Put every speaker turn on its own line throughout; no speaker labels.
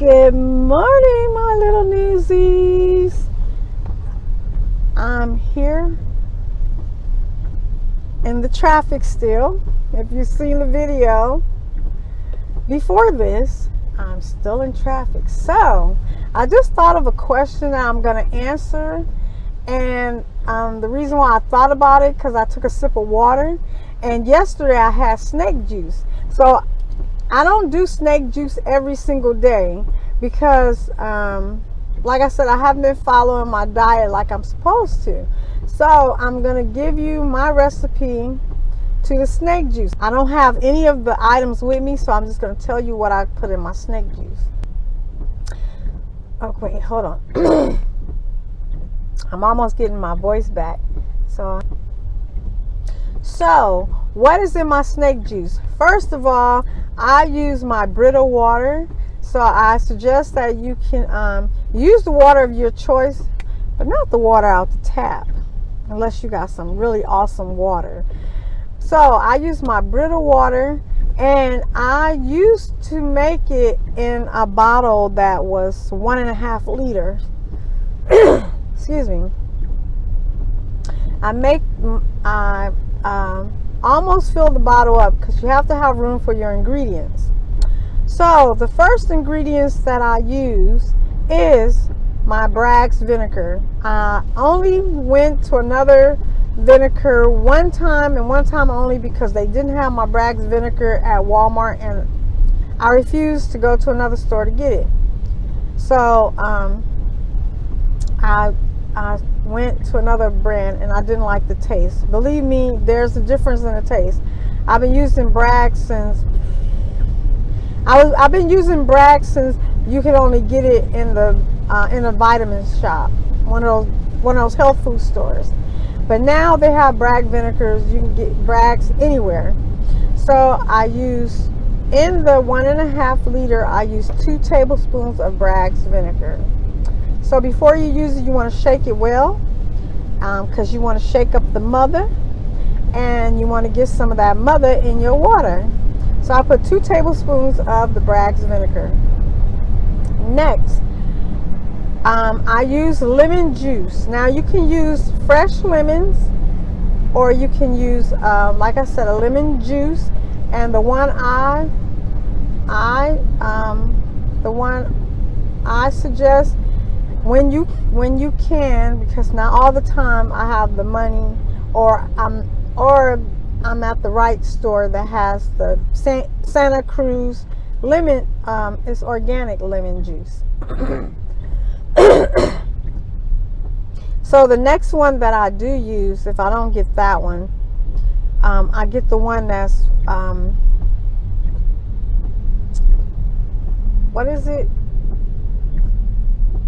Good morning, my little newsies. I'm here in the traffic still. If you've seen the video before this, I'm still in traffic. So I just thought of a question that I'm going to answer. And the reason why I thought about it, because I took a sip of water. And yesterday I had snake juice. So I don't do snake juice every single day because, like I said, I haven't been following my diet like I'm supposed to. So I'm going to give you my recipe to the snake juice. I don't have any of the items with me, so I'm just going to tell you what I put in my snake juice. Oh, wait, hold on. I'm almost getting my voice back. So what is in my snake juice? First of all, I use my Brita water. So I suggest that you can use the water of your choice, but not the water out the tap, unless you got some really awesome water. So I use my Brita water, and I used to make it in a bottle that was 1.5 liters. Excuse me. I almost fill the bottle up because you have to have room for your ingredients. So the first ingredients that I use is my Bragg's vinegar. I only went to another vinegar one time, and one time only, because they didn't have my Bragg's vinegar at Walmart, and I refused to go to another store to get it. So I went to another brand, and I didn't like the taste. Believe me, there's a difference in the taste. I've been using Bragg since I've been using Bragg since you could only get it in a vitamin shop, one of those health food stores. But now they have Bragg vinegars. You can get Bragg's anywhere. So I use, in the 1.5 liter, I use 2 tablespoons of Bragg's vinegar. So before you use it, you want to shake it well, because you want to shake up the mother, and you want to get some of that mother in your water. So I put 2 tablespoons of the Bragg's vinegar. Next, I use lemon juice. Now you can use fresh lemons, or you can use, like I said, a lemon juice. And the one I suggest, when you can, because not all the time I have the money, or I'm at the right store that has the Santa Cruz lemon. It's organic lemon juice. So the next one that I do use, if I don't get that one, I get the one that's what is it?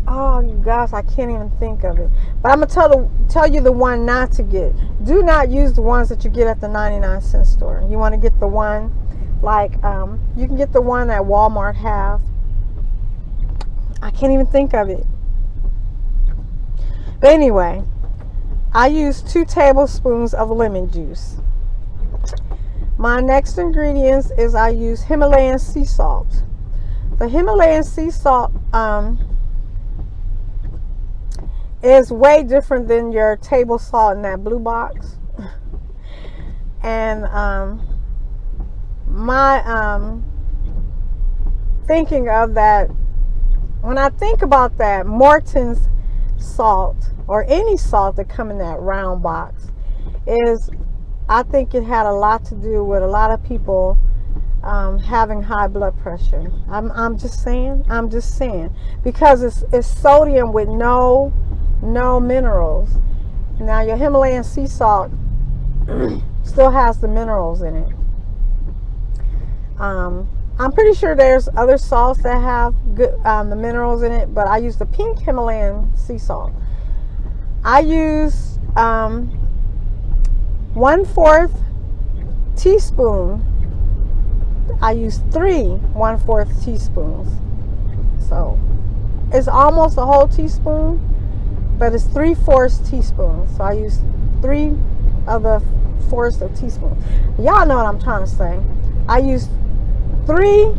Oh, you guys, I can't even think of it. But I'm gonna tell you the one not to get. Do not use the ones that you get at the 99-cent store. You want to get the one like you can get the one that Walmart have. I can't even think of it. But anyway, I use 2 tablespoons of lemon juice. My next ingredients is I use Himalayan sea salt. The Himalayan sea salt is way different than your table salt in that blue box. And my thinking of that, when I think about that, Morton's salt, or any salt that come in that round box, is, I think it had a lot to do with a lot of people having high blood pressure. I'm just saying, because it's sodium with no minerals. Now your Himalayan sea salt still has the minerals in it. I'm pretty sure there's other salts that have good the minerals in it, but I use the pink Himalayan sea salt. I use 1/4 teaspoon. I use 3 1/4 teaspoons. So it's almost a whole teaspoon, but it's 3/4 teaspoons. So I use 3 of the 4ths of teaspoon. Y'all know what I'm trying to say. I use 3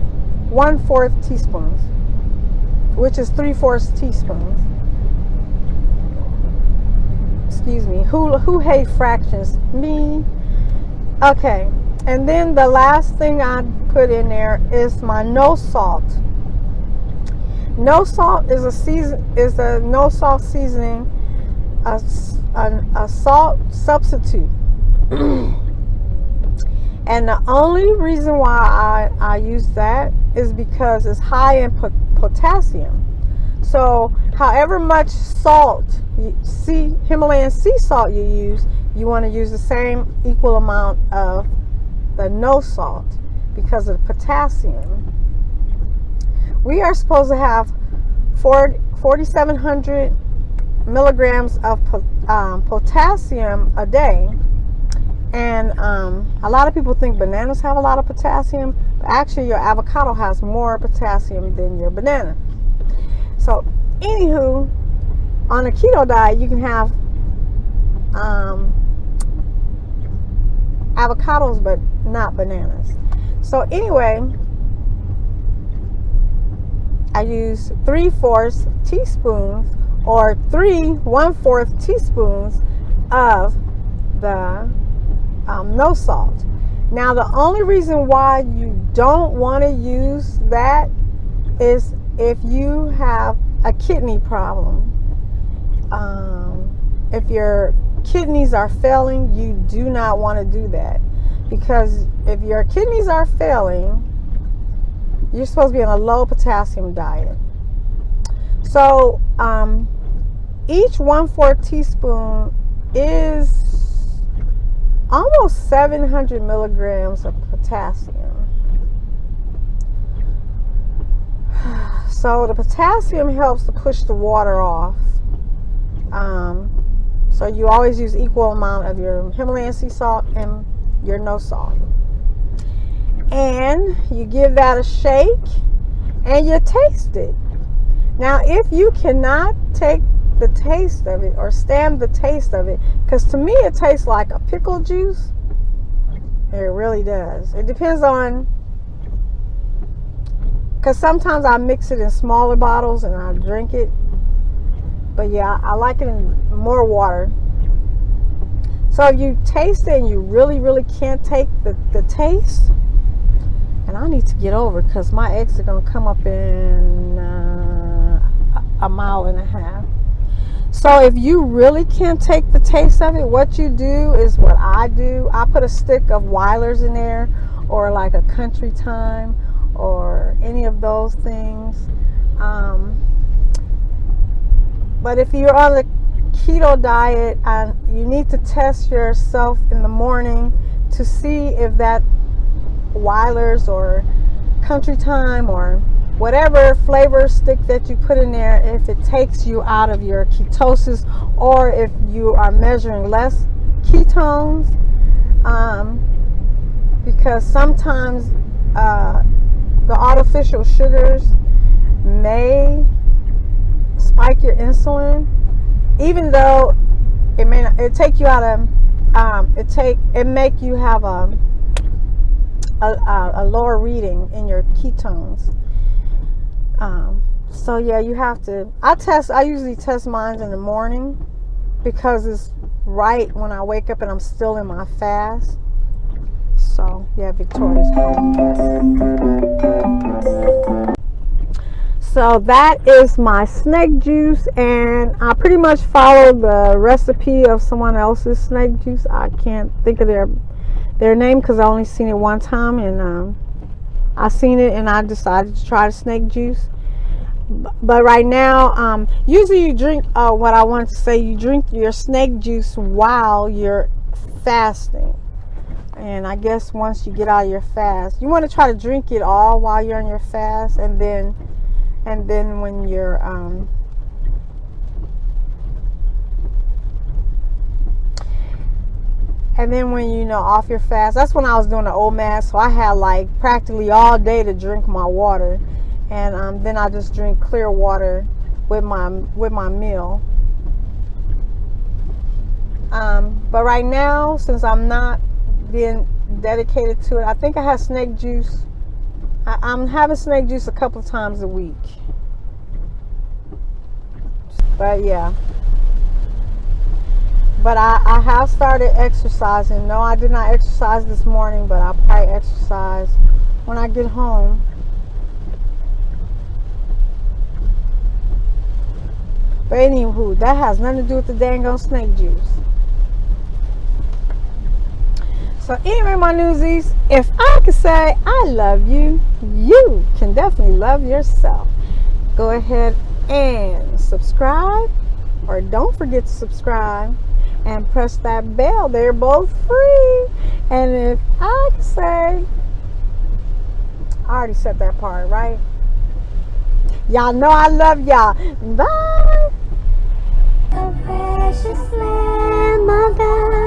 1/4 teaspoons. which is 3/4 teaspoons. Excuse me. Who hate fractions? Me. Okay. And then the last thing I put in there is my no salt. No salt is a no salt seasoning, a salt substitute. And the only reason why I use that is because it's high in potassium. So however much salt, Himalayan sea salt you use, you want to use the same equal amount of the no salt because of the potassium. We are supposed to have 4,700 milligrams of potassium a day. And a lot of people think bananas have a lot of potassium, but actually your avocado has more potassium than your banana. So anywho, on a keto diet you can have avocados but not bananas. So anyway, I use 3/4 teaspoons or 1/4 teaspoons of the no salt. Now the only reason why you don't want to use that is if you have a kidney problem. If your kidneys are failing, you do not want to do that, because if your kidneys are failing, you're supposed to be on a low potassium diet. So each 1/4 teaspoon is almost 700 milligrams of potassium. So the potassium helps to push the water off. So you always use equal amount of your Himalayan sea salt and your no salt. And you give that a shake and you taste it. Now if you cannot take the taste of it or stand the taste of it, because to me it tastes like a pickle juice. It really does. It depends on, because sometimes I mix it in smaller bottles and I drink it. But yeah, I like it in more water. So if you taste it and you really, really can't take the taste, and I need to get over because my eggs are going to come up in a mile and a half. So if you really can't take the taste of it, what you do is what I do. I put a stick of Weiler's in there, or like a Country Time, or any of those things. But if you're on the keto diet, you need to test yourself in the morning to see if that Weiler's or Country Time or whatever flavor stick that you put in there, if it takes you out of your ketosis, or if you are measuring less ketones, because sometimes the artificial sugars may spike your insulin, even though it may not, it take you out of it make you have a lower reading in your ketones. So yeah, you have to. I usually test mine in the morning because it's right when I wake up and I'm still in my fast. So yeah, Victoria's home. So that is my snake juice, and I pretty much followed the recipe of someone else's snake juice. I can't think of their name because I only seen it one time, and I seen it and I decided to try the snake juice. But right now, usually you drink, what I wanted to say, you drink your snake juice while you're fasting. And I guess once you get out of your fast, you want to try to drink it all while you're on your fast, and then when you're off your fast. That's when I was doing the OMAD, so I had like practically all day to drink my water, and then I just drink clear water with my meal. But right now, since I'm not being dedicated to it, I think I have snake juice. I'm having snake juice a couple of times a week. But yeah. But I have started exercising. No, I did not exercise this morning, but I'll probably exercise when I get home. But anywho, that has nothing to do with the dang on snake juice. So anyway, my newsies, if I could say I love you, you can definitely love yourself. Go ahead and subscribe, or don't forget to subscribe and press that bell. They're both free. And if I could say, I already said that part, right? Y'all know I love y'all. Bye. The precious Lamb of God.